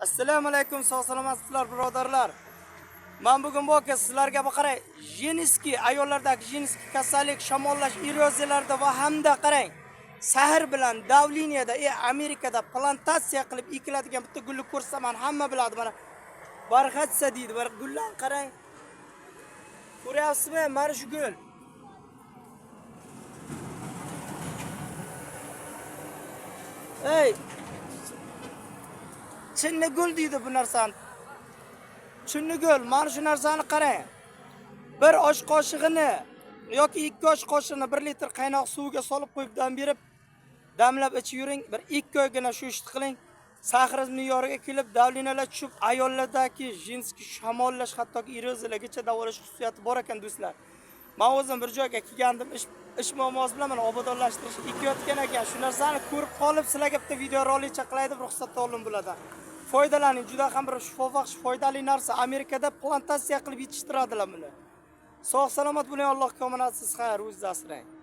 Assalomu alaykum, sog' salomatsizlar birodarlar. Men bugun bu aka sizlarga qarang, jeniski ayollardagi jeniski kasallik, shamollash eroziylarida va hamda qarang, sehr bilan davleniyada, Amerikada plantatsiya qilib ekiladigan bitta gulni ko'rsaman, hamma biladi. Mana barxatsa deydi. Bir gullar qarang. Ko'ryapsizmi? Mana shu gul. Ey, chinni gul deydi bu narsani. Chinni gul, mana shu narsani qarang. Bir osh qoshig'ini yoki 2 osh qoshiqni 1 litr qaynoq suvga solib qo'yib dam berib, damlab ichib yuring. Bir 2 oygina shu ishni qiling. Sahringiz me'yoriga kelib, davlinalar tushib, ayollardagi jinsiy shamollash, hattoki eroziyalargacha davolash xususiyati bor ekan do'stlar. Men o'zim bir joyga kelgandim, ish muammosi bilan mana obodonlashtirish ekayotgan ekan. Shu narsani ko'rib qolib, sizlarga bitta video rolik chaqlaydi, ruxsat olim bo'ladi. Foydalaning, juda ham bir shifobaxsh, foydali narsa. Amerikada plantatsiya qilib yetishtiradilar buni. Sog' salomat bo'ling, Alloh ko'minatsiz xayr, o'zingizni asrang.